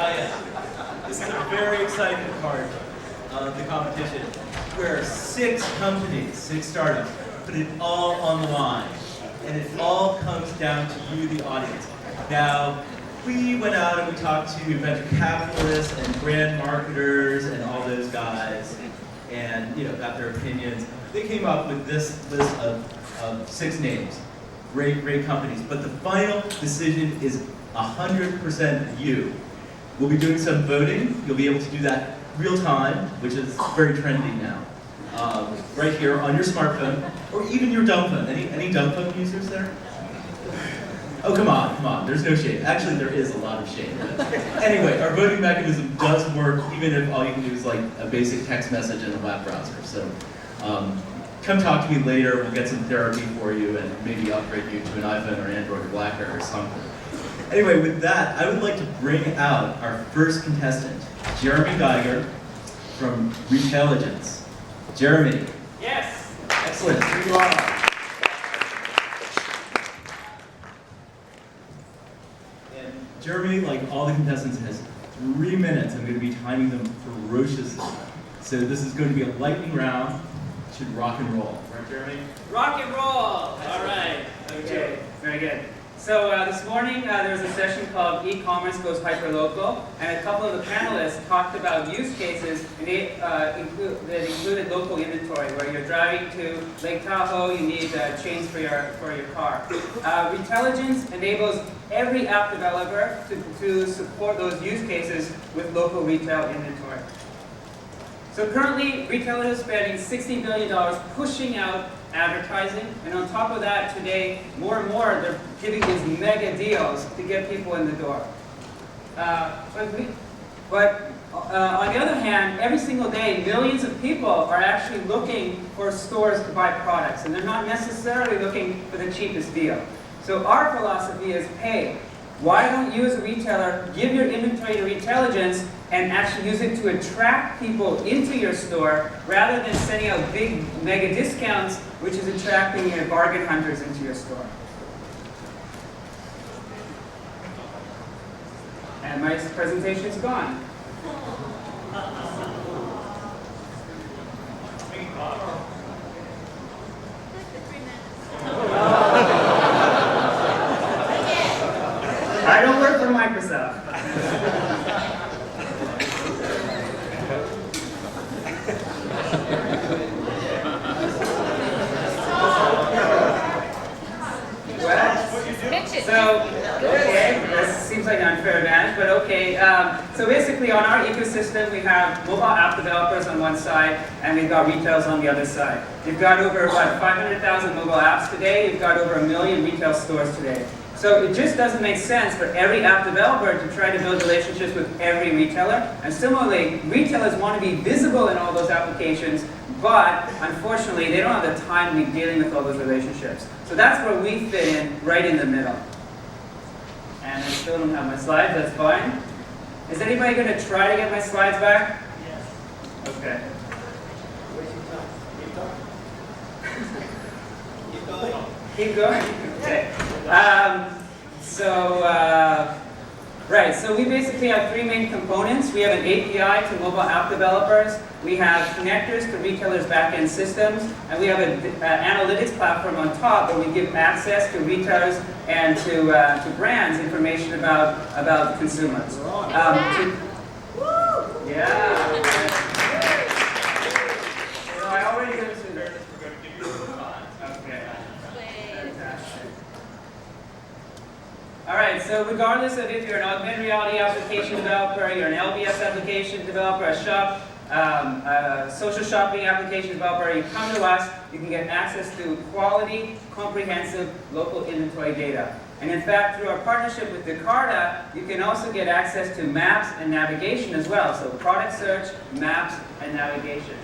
tell you, this is a very exciting part of the competition, where 6 companies, 6 startups, put it all on the line. And it all comes down to you, the audience. Now, we went out and we talked to venture capitalists and brand marketers and all those guys, and got their opinions. They came up with this list of 6 names. Great companies. But the final decision is 100% you. We'll be doing some voting. You'll be able to do that real time, which is very trendy now. Right here on your smartphone, or even your dumb phone. Any dumb phone users there? Oh, come on, there's no shame. Actually, there is a lot of shame. Anyway, our voting mechanism does work even if all you can do is like a basic text message in a web browser. So come talk to me later, we'll get some therapy for you and maybe upgrade you to an iPhone or Android or BlackBerry or something. Anyway, with that, I would like to bring out our first contestant, Jeremy Geiger from Retailligence. Jeremy. Yes. Excellent, here you are. And Jeremy, like all the contestants, has 3 minutes. I'm going to be timing them ferociously. So this is going to be a lightning round. Should rock and roll. Right, Jeremy? Rock and roll. All right. Okay. Very good. So this morning there was a session called E-commerce Goes Hyper-Local, and a couple of the panelists talked about use cases, and that included local inventory, where you're driving to Lake Tahoe, you need chains for your car. Retailligence enables every app developer to support those use cases with local retail inventory. So currently, retailers are spending $60 billion pushing out advertising, and on top of that, today, more and more, they're giving these mega deals to get people in the door. But on the other hand, every single day, millions of people are actually looking for stores to buy products, and they're not necessarily looking for the cheapest deal. So our philosophy is, hey, why don't you as a retailer give your inventory to Retailligence and actually use it to attract people into your store rather than sending out big mega discounts, which is attracting your bargain hunters into your store. And my presentation is gone. I don't work for Microsoft. So, okay, this seems like an unfair advantage, but okay. So basically on our ecosystem, we have mobile app developers on one side, and we've got retailers on the other side. You've got over, 500,000 mobile apps today. You've got over 1 million retail stores today. So it just doesn't make sense for every app developer to try to build relationships with every retailer. And similarly, retailers want to be visible in all those applications, but unfortunately, they don't have the time to be dealing with all those relationships. So that's where we fit in, right in the middle. And I still don't have my slides, that's fine. Is anybody going to try to get my slides back? Yes. Okay. Keep going. Keep going? Okay. Right, so we basically have 3 main components. We have an API to mobile app developers, we have connectors to retailers' back-end systems, and we have an analytics platform on top where we give access to retailers and to brands information about consumers. Yeah. So I already go to there. We're going to give you a response. Okay. Fantastic. All right, so regardless of if you're an augmented reality application developer, you're an LBS application developer, a social shopping application developer, you come to us, you can get access to quality, comprehensive local inventory data. And in fact, through our partnership with Jakarta, you can also get access to maps and navigation as well. So product search, maps, and navigation.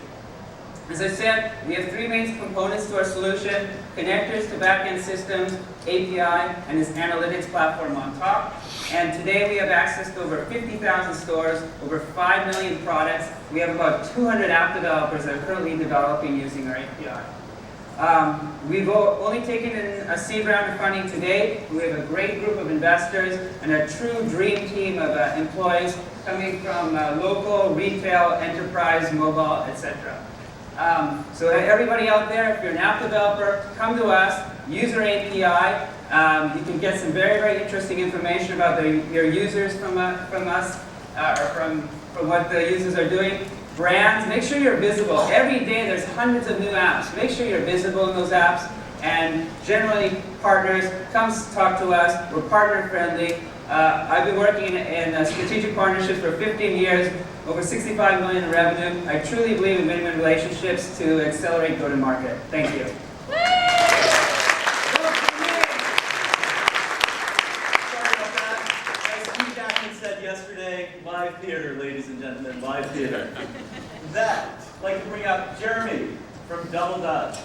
As I said, we have 3 main components to our solution: connectors to back-end systems, API, and this analytics platform on top. And today we have access to over 50,000 stores, over 5 million products. We have about 200 app developers that are currently developing using our API. We've only taken in a seed round of funding to date. We have a great group of investors and a true dream team of employees coming from local, retail, enterprise, mobile, etc. So everybody out there, if you're an app developer, come to us, use our API. You can get some very, very interesting information about your users from us, or from what the users are doing. Brands, make sure you're visible. Every day there's hundreds of new apps. Make sure you're visible in those apps. And generally, partners, come talk to us. We're partner friendly. I've been working in strategic partnerships for 15 years, over 65 million in revenue. I truly believe in win-win relationships to accelerate go-to-market. Thank you. Yesterday, live theater, ladies and gentlemen, live theater. That, I'd like to bring up Jeremy from Double Dutch.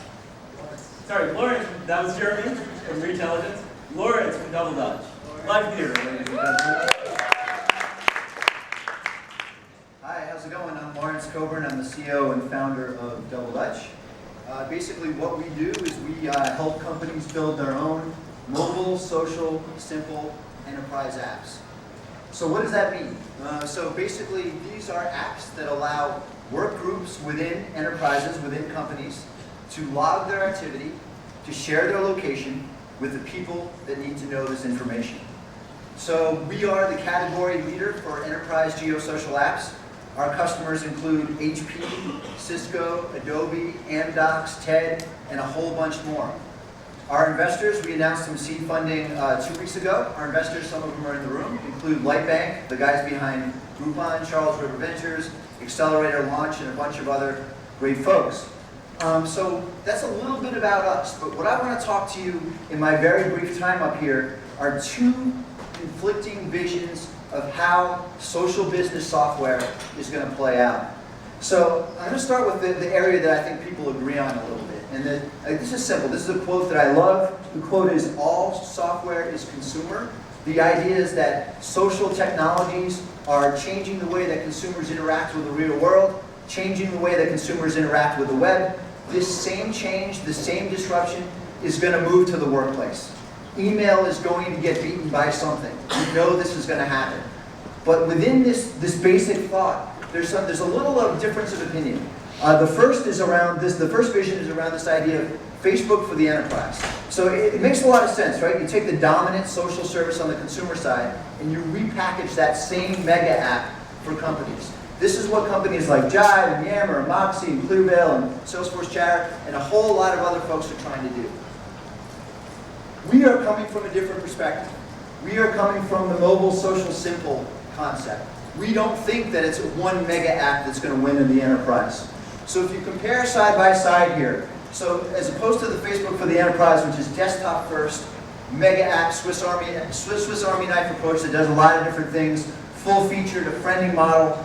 Sorry, Lawrence, that was Jeremy from Retailligence. Lawrence from Double Dutch. Live theater, ladies and gentlemen. Hi, how's it going? I'm Lawrence Coburn. I'm the CEO and founder of Double Dutch. Basically what we do is we help companies build their own mobile, social, simple enterprise apps. So what does that mean? So basically, these are apps that allow work groups within enterprises, within companies, to log their activity, to share their location with the people that need to know this information. So we are the category leader for enterprise geosocial apps. Our customers include HP, Cisco, Adobe, Amdocs, TED, and a whole bunch more. Our investors, we announced some seed funding 2 weeks ago. Our investors, some of them are in the room, include Lightbank, the guys behind Groupon, Charles River Ventures, Accelerator Launch, and a bunch of other great folks. So that's a little bit about us, but what I want to talk to you in my very brief time up here are two conflicting visions of how social business software is going to play out. So I'm going to start with the area that I think people agree on a little bit. And this is simple. This is a quote that I love. The quote is, "All software is consumer." The idea is that social technologies are changing the way that consumers interact with the real world, changing the way that consumers interact with the web. This same change, the same disruption is going to move to the workplace. Email is going to get beaten by something. We know this is going to happen. But within this basic thought, there's a little of difference of opinion. The first vision is around this idea of Facebook for the enterprise. So it makes a lot of sense, right? You take the dominant social service on the consumer side and you repackage that same mega app for companies. This is what companies like Jive and Yammer and Moxie and Clearveil and Salesforce Chatter and a whole lot of other folks are trying to do. We are coming from a different perspective. We are coming from the mobile, social, simple concept. We don't think that it's one mega app that's going to win in the enterprise. So if you compare side by side here, so as opposed to the Facebook for the enterprise, which is desktop first, mega app, Swiss Army knife approach that does a lot of different things, full featured, a friending model,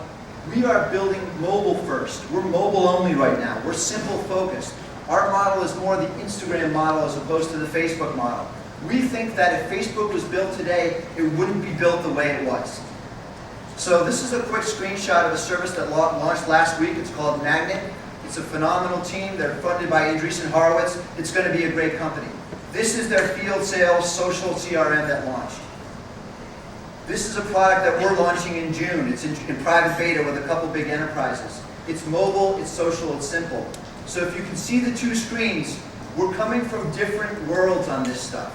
we are building mobile first. We're mobile only right now. We're simple focused. Our model is more the Instagram model as opposed to the Facebook model. We think that if Facebook was built today, it wouldn't be built the way it was. So this is a quick screenshot of a service that launched last week. It's called Magnet. It's a phenomenal team. They're funded by Andreessen Horowitz. It's going to be a great company. This is their field sales social CRM that launched. This is a product that we're launching in June. It's in private beta with a couple big enterprises. It's mobile, it's social, it's simple. So if you can see the two screens, we're coming from different worlds on this stuff.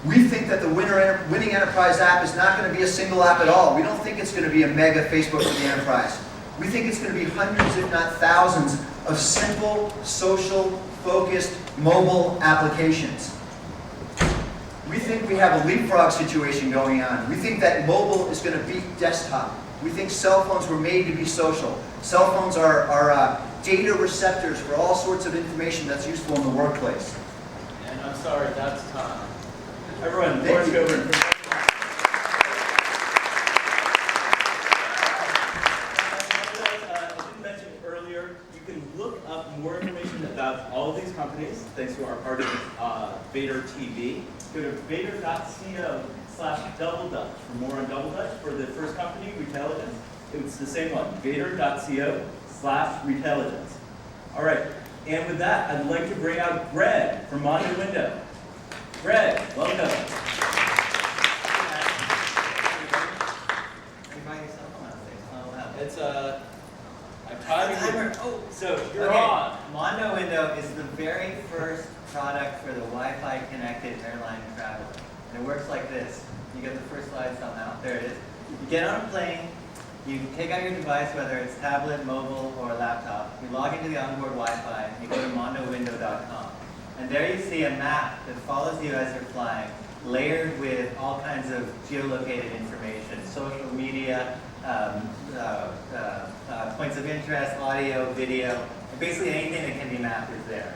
We think that the winning enterprise app is not going to be a single app at all. We don't think it's going to be a mega Facebook for the enterprise. We think it's going to be hundreds, if not thousands, of simple, social, focused, mobile applications. We think we have a leapfrog situation going on. We think that mobile is going to beat desktop. We think cell phones were made to be social. Cell phones are data receptors for all sorts of information that's useful in the workplace. And I'm sorry, that's time. Everyone, Lawrence Coburn. I didn't mention earlier, you can look up more information about all of these companies, thanks to our partner, Vader TV. Go to vader.co/doubledutch for more on Double Dutch. For the first company, Retailligence, it's the same one, vader.co/Retailligence. All right, And with that, I'd like to bring out Greg from Mondo Window. Greg, welcome. It's I'm timing you. Oh, So you're okay. on. Mondo Window is the very first product for the Wi-Fi connected airline traveler. And it works like this. You get the first slide somehow. There it is. You get on a plane, you take out your device, whether it's tablet, mobile, or laptop. You log into the onboard Wi-Fi, and you go to mondowindow.com. And there you see a map that follows you as you're flying, layered with all kinds of geolocated information, social media, points of interest, audio, video, basically anything that can be mapped is there.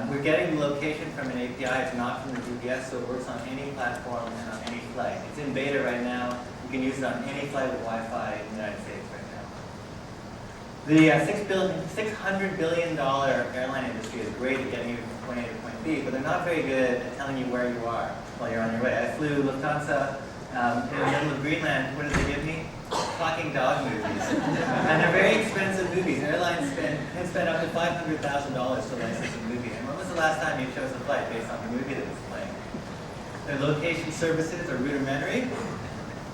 We're getting the location from an API, it's not from the GPS, so it works on any platform and on any flight. It's in beta right now. You can use it on any flight with Wi-Fi in the United States right now. The $600 billion airline industry is great at getting you from point A to point B, but they're not very good at telling you where you are while you're on your way. I flew Lufthansa in the middle of Greenland. What did they give me? Talking dog movies. And they're very expensive movies. Airlines can spend up to $500,000 to license a movie. And when was the last time you chose a flight based on the movie that was playing? Their location services are rudimentary,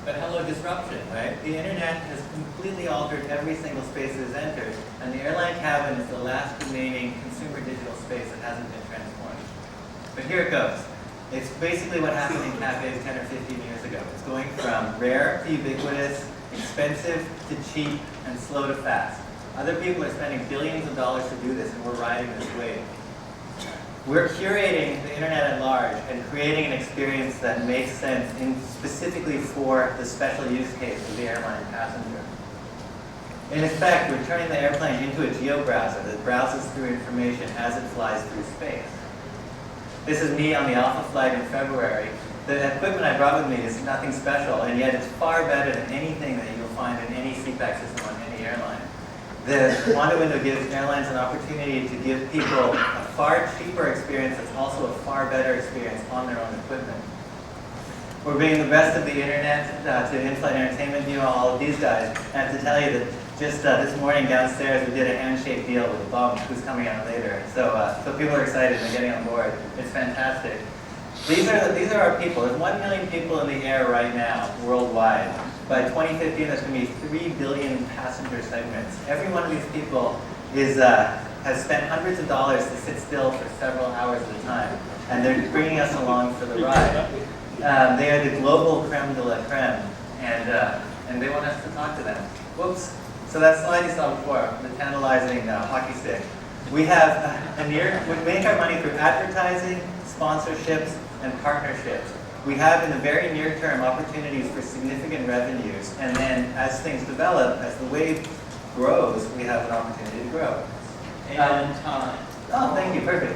but hello disruption, right? The internet has completely altered every single space it has entered, and the airline cabin is the last remaining consumer digital space that hasn't been transformed. But here it goes. It's basically what happened in cafes 10 or 15 years ago. It's going from rare to ubiquitous, expensive to cheap, and slow to fast. Other people are spending billions of dollars to do this, and we're riding this wave. We're curating the internet at large and creating an experience that makes sense specifically for the special use case of the airline passenger. In effect, we're turning the airplane into a geo-browser that browses through information as it flies through space. This is me on the Alpha flight in February. The equipment I brought with me is nothing special, and yet it's far better than anything that you'll find in any CPAC system on any airline. The Mondo Window gives airlines an opportunity to give people a far cheaper experience that's also a far better experience on their own equipment. We're bringing the best of the internet to in-flight entertainment. You know, all of these guys. I have to tell you that just this morning downstairs we did a handshake deal with Bump, who's coming out later. So people are excited and getting on board. It's fantastic. These are our people. There's 1 million people in the air right now, worldwide. By 2015, there's going to be 3 billion passenger segments. Every one of these people has spent hundreds of dollars to sit still for several hours at a time, and they're bringing us along for the ride. They are the global creme de la creme, and they want us to talk to them. Whoops. So that slide you saw before, the tantalizing hockey stick. We have we make our money through advertising, sponsorships, and partnerships. We have in the very near term opportunities for significant revenues, and then as things develop, as the wave grows, we have an opportunity to grow. And time. Oh, thank you, perfect.